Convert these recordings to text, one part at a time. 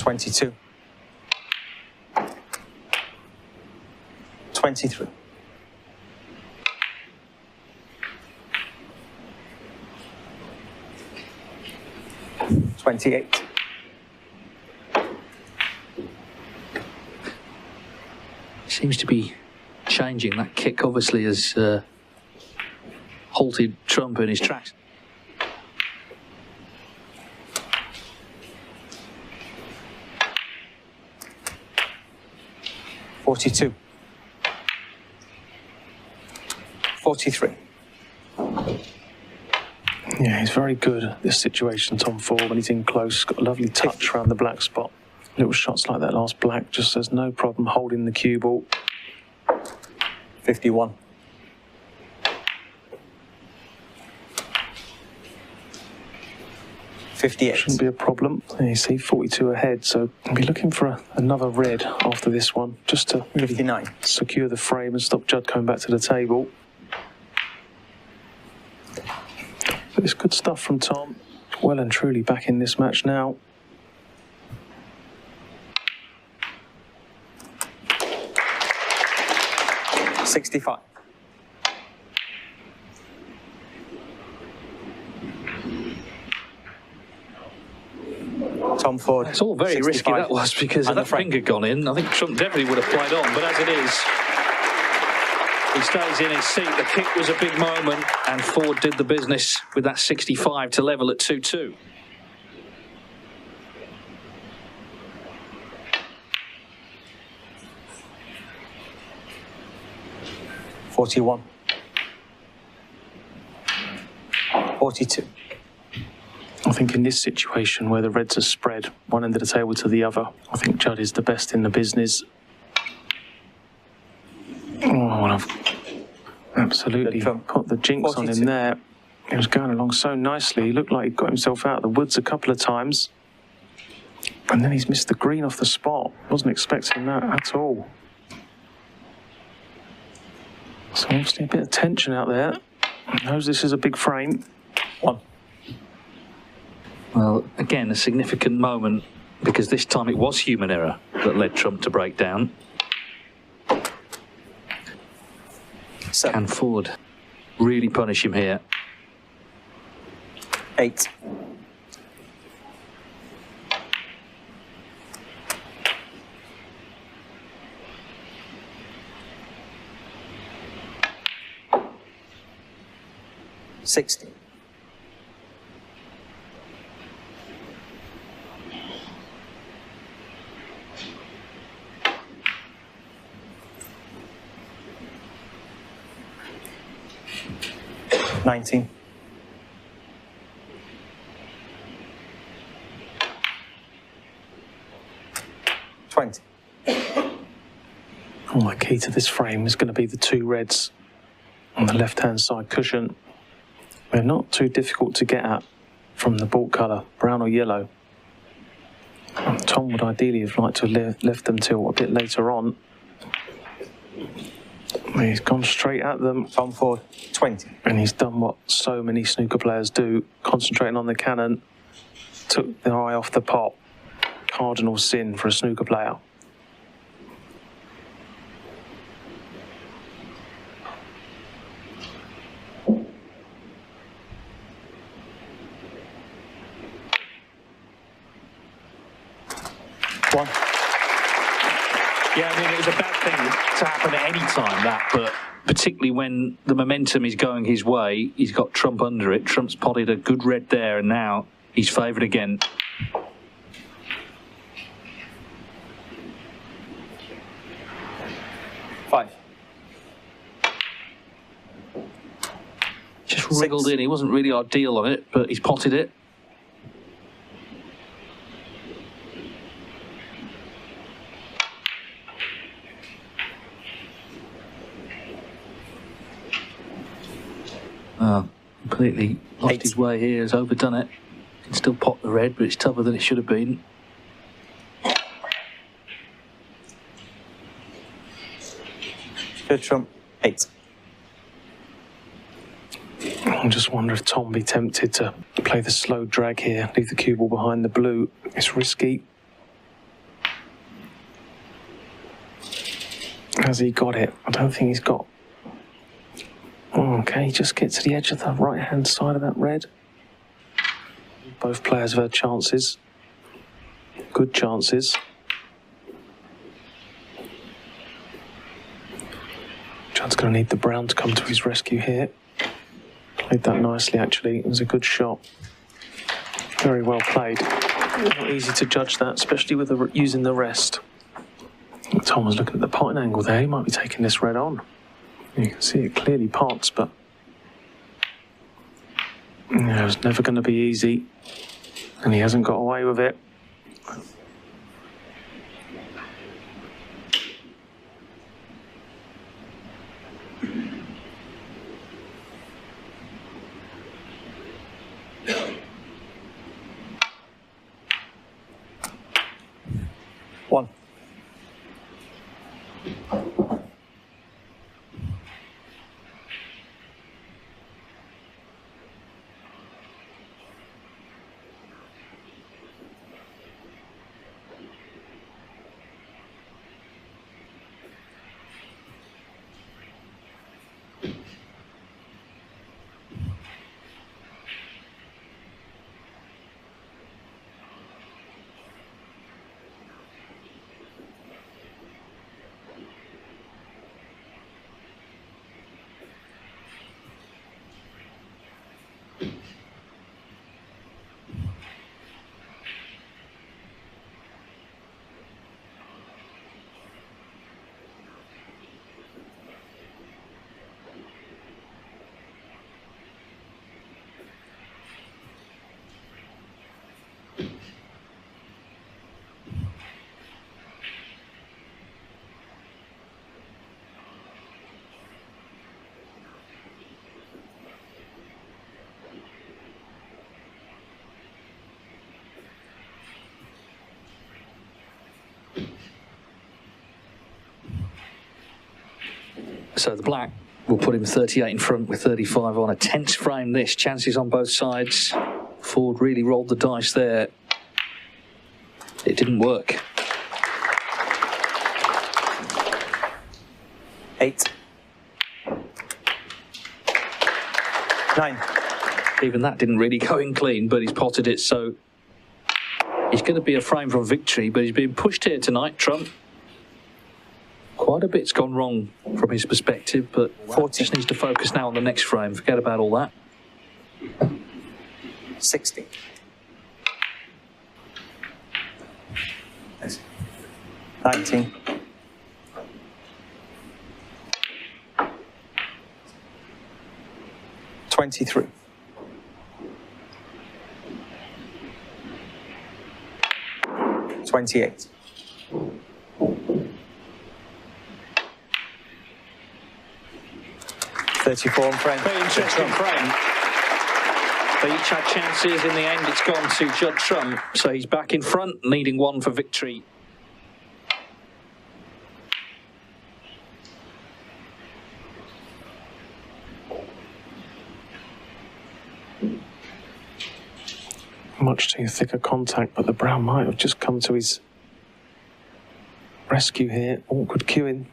22. 23. 28. Seems to be changing. That kick obviously has halted Trump in his tracks. $42. 43. Yeah, he's very good at this situation, Tom Ford, when he's in close. Got a lovely touch around the black spot. Little shots like that last black, just has no problem holding the cue ball. 51. 58. Shouldn't be a problem. And you see 42 ahead, so I'll be looking for another red after this one, just to really 59. secure the frame and stop Judd coming back to the table. But it's good stuff from Tom. Well and truly back in this match now. $65. Tom Ford. It's all very 65. risky, that was, because if that finger gone in, I think Trump definitely would have played on, but as it is, he stays in his seat. The kick was a big moment, and Ford did the business with that 65 to level at 2-2. $41. 42. I think in this situation where the reds are spread one end of the table to the other, I think Judd is the best in the business. Oh, well, I've absolutely got the jinx 42. on him there. He was going along so nicely. He looked like he got himself out of the woods a couple of times. And then he's missed the green off the spot. Wasn't expecting that at all. So obviously a bit of tension out there. He knows this is a big frame. 1. Well, again, a significant moment, because this time it was human error that led Trump to break down. 7. Can Ford really punish him here? 8. 60. 19. 20. Oh, the key to this frame is going to be the two reds on the left-hand side cushion. They're not too difficult to get at from the ball colour, brown or yellow. Tom would ideally have liked to have left them till a bit later on. He's gone straight at them. Tom Ford, 20. And he's done what so many snooker players do, concentrating on the cannon, took their eye off the pot. Cardinal sin for a snooker player. One. Yeah, I mean, it was a bad thing to happen at any time, that, but particularly when the momentum is going his way, he's got Trump under it. Trump's potted a good red there, and now he's favoured again. Just wriggled in. He wasn't really ideal on it, but he's potted it. Completely lost his way here, has overdone it. Can still pot the red, but it's tougher than it should have been. Good Trump, 8. I just wonder if Tom be tempted to play the slow drag here, leave the cue ball behind the blue. It's risky. Has he got it? I don't think he's got... Oh, okay, just get to the edge of the right-hand side of that red. Both players have had chances. Good chances. Judd's going to need the brown to come to his rescue here. Played that nicely, actually. It was a good shot. Very well played. Not easy to judge that, especially with using the rest. Tom was looking at the potting angle there. He might be taking this red on. You can see it clearly pots, but it was never going to be easy, and he hasn't got away with it. One. So the black will put him 38 in front with 35 on. A tense frame this. Chances on both sides. Ford really rolled the dice there. It didn't work. 8. 9. Even that didn't really go in clean, but he's potted it, so he's going to be a frame from victory, but he's being pushed here tonight, Trump. Quite a bit's gone wrong from his perspective, but 40. Just needs to focus now on the next frame. Forget about all that. 60. 19. 23. 28. 34 on frame. Very interesting frame. They each had chances. In the end, it's gone to Judd Trump. So he's back in front, needing one for victory. Much too thick a contact, but the brown might have just come to his rescue here. Awkward queuing.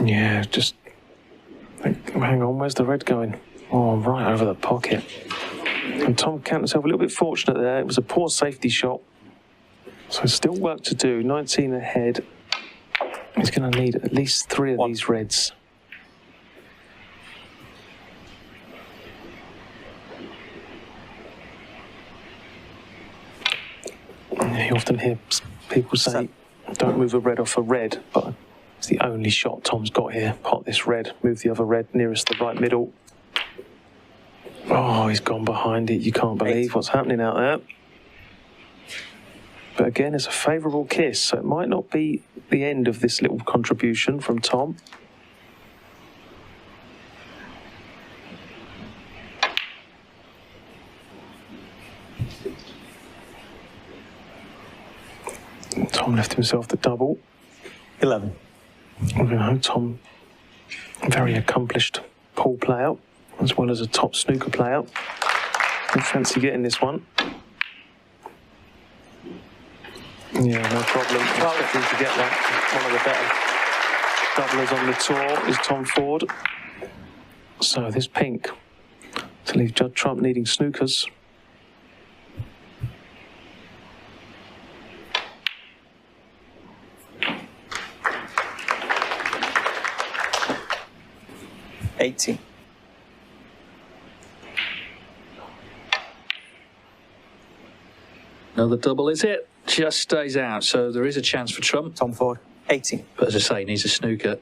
Yeah, just hang on, where's the red going? Oh, right over the pocket. And Tom counted himself a little bit fortunate there. It was a poor safety shot. So still work to do. 19 ahead. He's going to need at least 3 of these reds. You often hear people say, don't move a red off a red, but it's the only shot Tom's got here. Pot this red, move the other red nearest the right middle. Oh, he's gone behind it. You can't believe what's happening out there. But again, it's a favourable kiss, so it might not be the end of this little contribution from Tom. Tom left himself the double. 11. You know, Tom, a very accomplished pool player, as well as a top snooker player. I fancy getting this one. Yeah, no problem. Expecting to get that. One of the better doublers on the tour is Tom Ford. So this pink to leave Judd Trump needing snookers. $80. Another double, is it? Just stays out, so there is a chance for Trump. Tom Ford, 80. But as I say, he needs a snooker.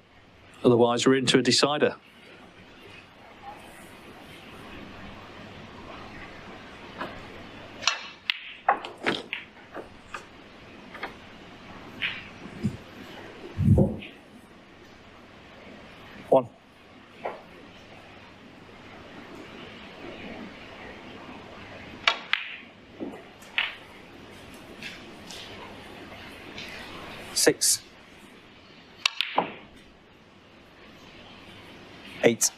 Otherwise, we're into a decider. One. Six. 8.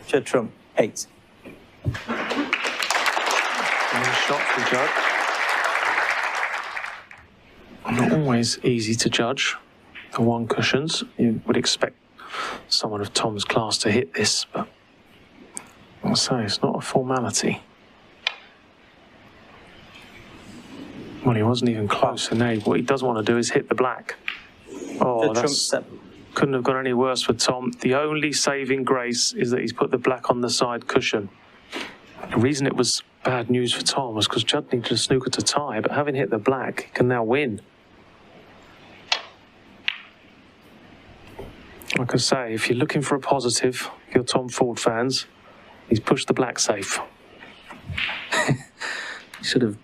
Judd Trump, 8. Nice shot from Judd. Not always easy to judge the one cushions. You would expect someone of Tom's class to hit this, but I'll say it's not a formality. Well, he wasn't even close, and now what he does want to do is hit the black. Oh, Judd Trump, that's 7. couldn't have gone any worse for Tom. The only saving grace is that he's put the black on the side cushion. The reason it was bad news for Tom was because Judd needed a snooker to tie, but having hit the black, he can now win. Like I say, if you're looking for a positive, you're Tom Ford fans, he's pushed the black safe. Sort of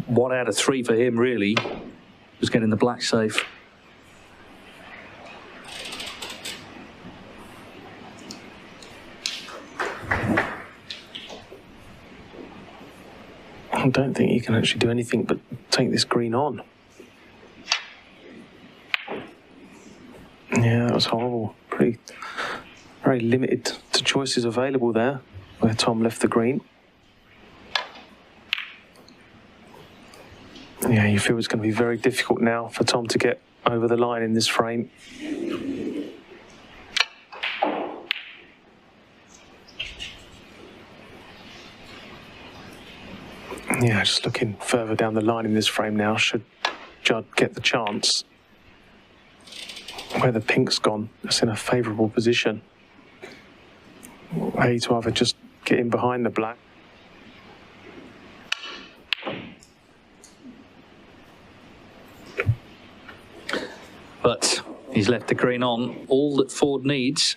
1 out of 3 for him, really, was getting the black safe. I don't think he can actually do anything but take this green on. Yeah, that was horrible. Very limited to choices available there, where Tom left the green. Yeah, you feel it's going to be very difficult now for Tom to get over the line in this frame. Yeah, just looking further down the line in this frame now, should Judd get the chance. Where the pink's gone, it's in a favourable position. A, to either just get in behind the black. But he's left the green on. All that Ford needs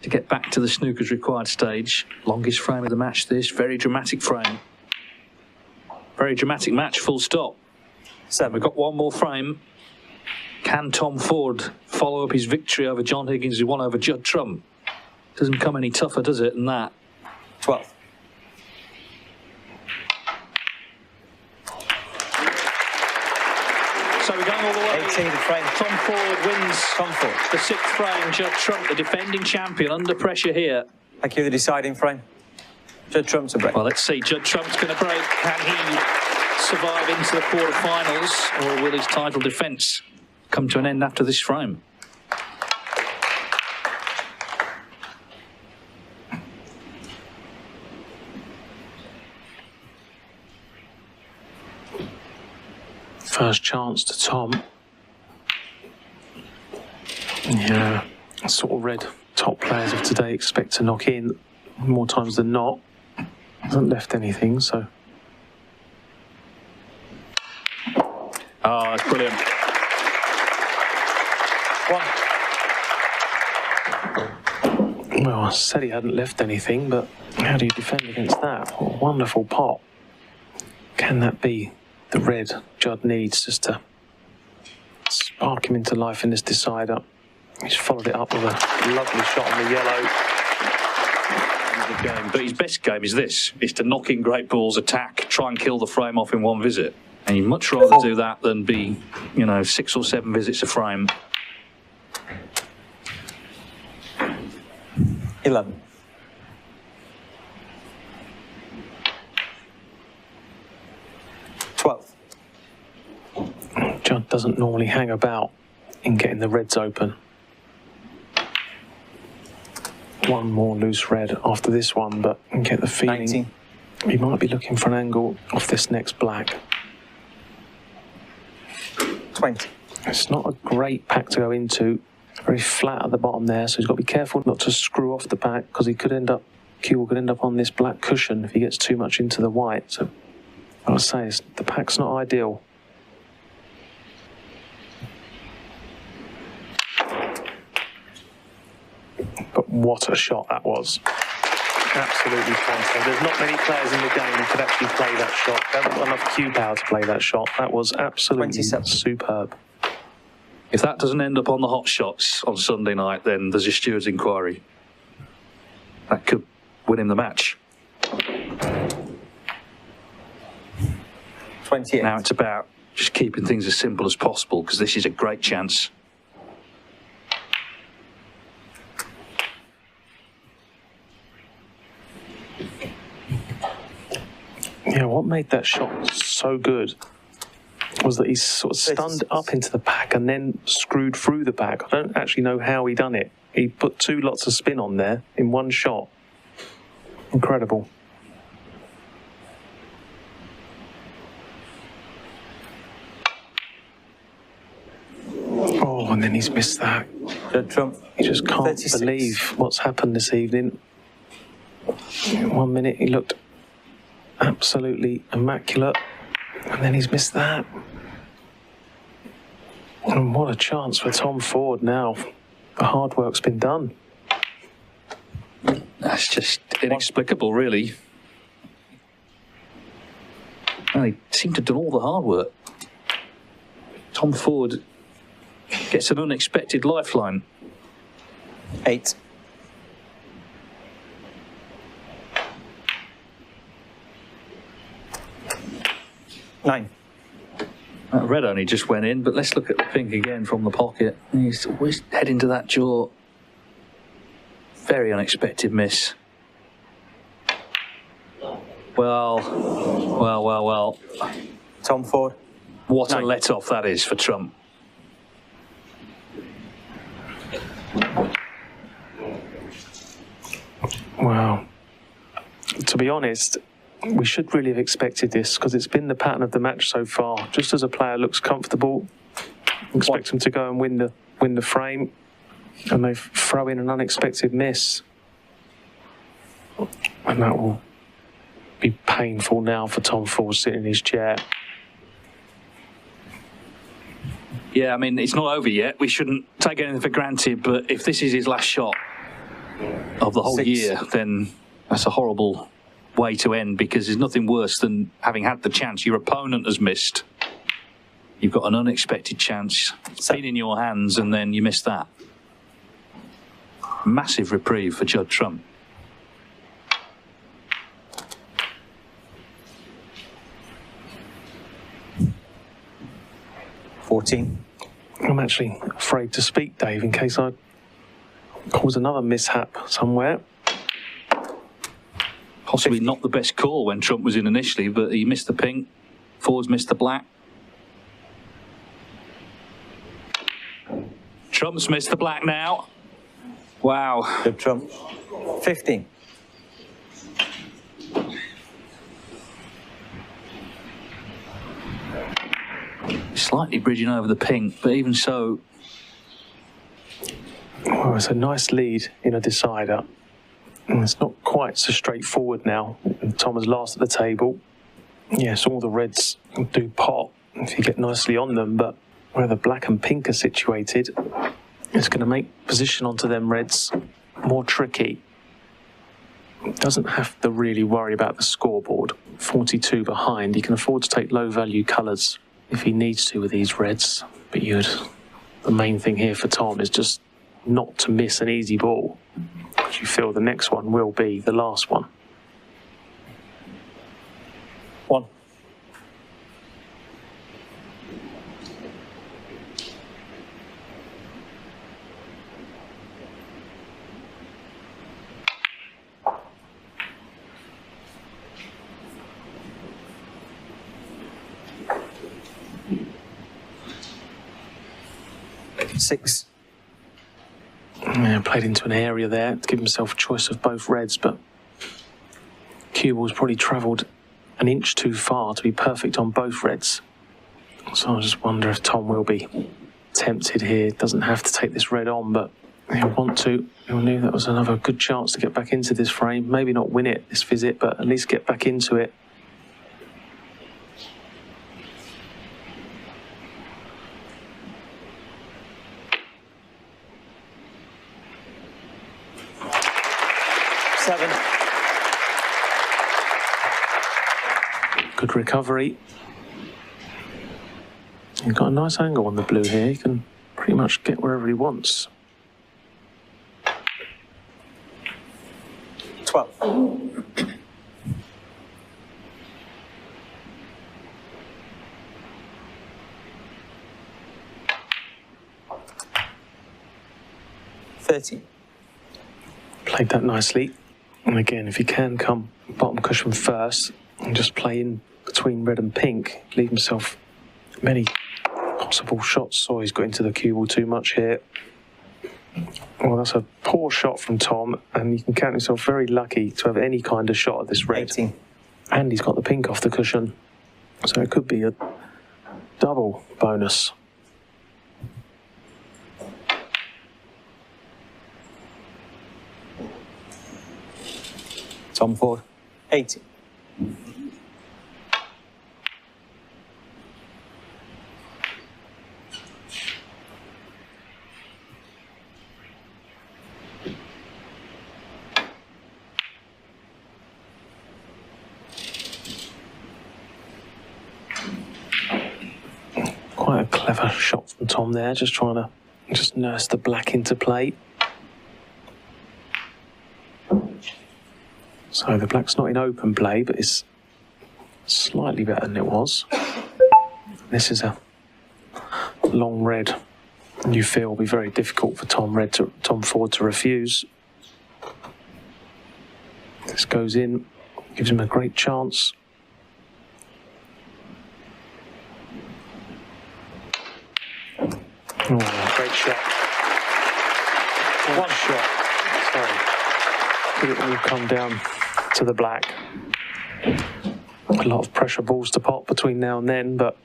to get back to the snooker's required stage. Longest frame of the match, this. Very dramatic frame. Very dramatic match, full stop. 7. We've got one more frame. Can Tom Ford follow up his victory over John Higgins, who won over Judd Trump? Doesn't come any tougher, does it, than that? 12. So we're going all the way. 18 frame. Tom Ford wins Tom Ford. the 6th frame. Judd Trump, the defending champion, under pressure here. Thank you, the deciding frame. Judd Trump to break. Well, let's see. Judd Trump's going to break. Can he survive into the quarterfinals, or will his title defence come to an end after this frame? First chance to Tom. Yeah, sort of read top players of today expect to knock in more times than not. Hasn't left anything, so. Oh, that's brilliant. 1. Well, I said he hadn't left anything, but how do you defend against that? What a wonderful pot. Can that be the red Judd needs just to spark him into life in this decider? He's followed it up with a lovely shot on the yellow. Game. But his best game is this, is to knock in great balls, attack, try and kill the frame off in one visit. And you'd much rather do that than be, 6 or 7 visits a frame. 11. 12th. Judd doesn't normally hang about in getting the reds open. One more loose red after this one, but I get the feeling 19. he might be looking for an angle off this next black. 20. It's not a great pack to go into. Very flat at the bottom there, so he's got to be careful not to screw off the pack because he could end up, Q could end up on this black cushion if he gets too much into the white. So I would say the pack's not ideal. But what a shot that was. Absolutely fantastic. There's not many players in the game who could actually play that shot. They haven't got enough cue power to play that shot. That was absolutely 27. superb. If that doesn't end up on the hot shots on Sunday night, then there's a steward's inquiry. That could win him the match. 28. Now it's about just keeping things as simple as possible because this is a great chance. Yeah, what made that shot so good was that he sort of stunned up into the pack and then screwed through the pack. I don't actually know how he done it. He put 2 lots of spin on there in one shot. Incredible. Oh, and then he's missed that. Judd Trump. He just can't 36. believe what's happened this evening. In 1 minute he looked absolutely immaculate, and then he's missed that. And what a chance for Tom Ford now. The hard work's been done. That's just inexplicable, really. Well, he seemed to have done all the hard work. Tom Ford gets an unexpected lifeline. 8. Nine. That red only just went in, but let's look at the pink again from the pocket. He's always heading to that jaw. Very unexpected miss. Well. Tom Ford. What a 9. let-off that is for Trump. Wow. To be honest, we should really have expected this because it's been the pattern of the match so far. Just as a player looks comfortable, expect him to go and win the frame, and they throw in an unexpected miss. And that will be painful now for Tom Ford sitting in his chair. Yeah, I mean, it's not over yet. We shouldn't take anything for granted, but if this is his last shot of the whole 6. year, then that's a horrible way to end because there's nothing worse than having had the chance your opponent has missed. You've got an unexpected chance. It's been in your hands and then you miss that. Massive reprieve for Judd Trump. I'm actually afraid to speak, Dave, in case I cause another mishap somewhere. Possibly not the best call when Trump was in initially, but he missed the pink. Ford's missed the black. Trump's missed the black now. Wow. Judd Trump. 15. Slightly bridging over the pink, but even so. Well, it's a nice lead in a decider. And it's not quite so straightforward now. Tom is last at the table. Yes, all the reds do pot if you get nicely on them, but where the black and pink are situated, it's going to make position onto them reds more tricky. Doesn't have to really worry about the scoreboard. 42 behind, he can afford to take low value colours if he needs to with these reds. But the main thing here for Tom is just not to miss an easy ball. You feel the next one will be the last one. 1. 6. Yeah, played into an area there to give himself a choice of both reds, but cue ball's probably travelled an inch too far to be perfect on both reds. So I just wonder if Tom will be tempted here. Doesn't have to take this red on, but he'll want to. He'll knew that was another good chance to get back into this frame. Maybe not win it this visit, but at least get back into it. Good recovery. He's got a nice angle on the blue here. He can pretty much get wherever he wants. 12. Played that nicely. And again, if he can come bottom cushion first and just play in between red and pink, leave himself many possible shots. Oh, he's got into the cue ball too much here. Well, that's a poor shot from Tom, and you can count yourself very lucky to have any kind of shot at this red. 18. And he's got the pink off the cushion, so it could be a double bonus. Tom Ford, 80. Quite a clever shot from Tom there, just trying to nurse the black into play. So the black's not in open play, but it's slightly better than it was. This is a long red, and you feel will be very difficult for Tom Ford to refuse. This goes in, gives him a great chance. Oh, great shot. One shot. Sorry. Could it all come down to the black? A lot of pressure balls to pot between now and then, but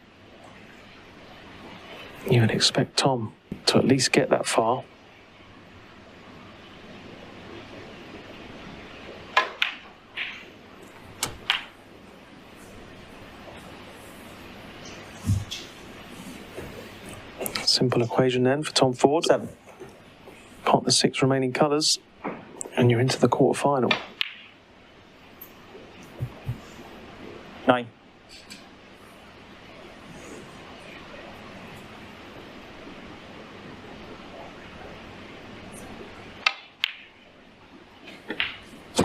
you would expect Tom to at least get that far. Simple equation then for Tom Ford. 7. Pot the 6 remaining colours, and you're into the quarter-final. 9.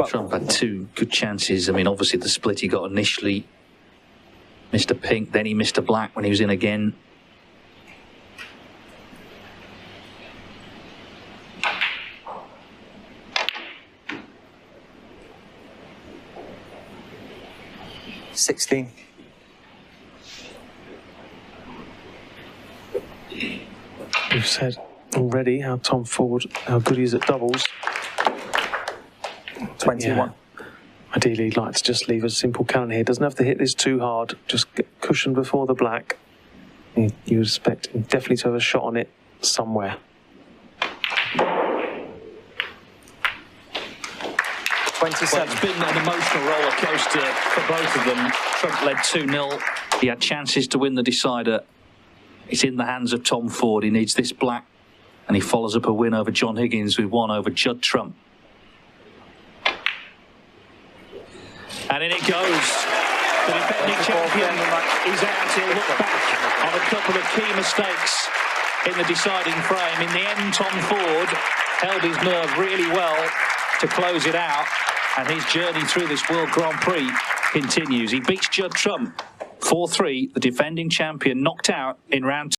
Trump had 2 good chances. I mean, obviously the split he got initially, Mr. Pink, then he missed a black when he was in again. $16. We've said already how Tom Ford, how good he is at doubles. 21. Yeah, ideally, he'd like to just leave a simple cannon here. Doesn't have to hit this too hard. Just get cushioned before the black. You would expect him definitely to have a shot on it somewhere. 27. Well, it's been an emotional roller coaster for both of them. Trump led 2-0. He had chances to win the decider. It's in the hands of Tom Ford. He needs this black, and he follows up a win over John Higgins with 1 over Judd Trump. And in it goes. The defending champion is out. He'll look back on a couple of key mistakes in the deciding frame. In the end, Tom Ford held his nerve really well to close it out, and his journey through this World Grand Prix continues. He beats Judd Trump 4-3, the defending champion, knocked out in round 2.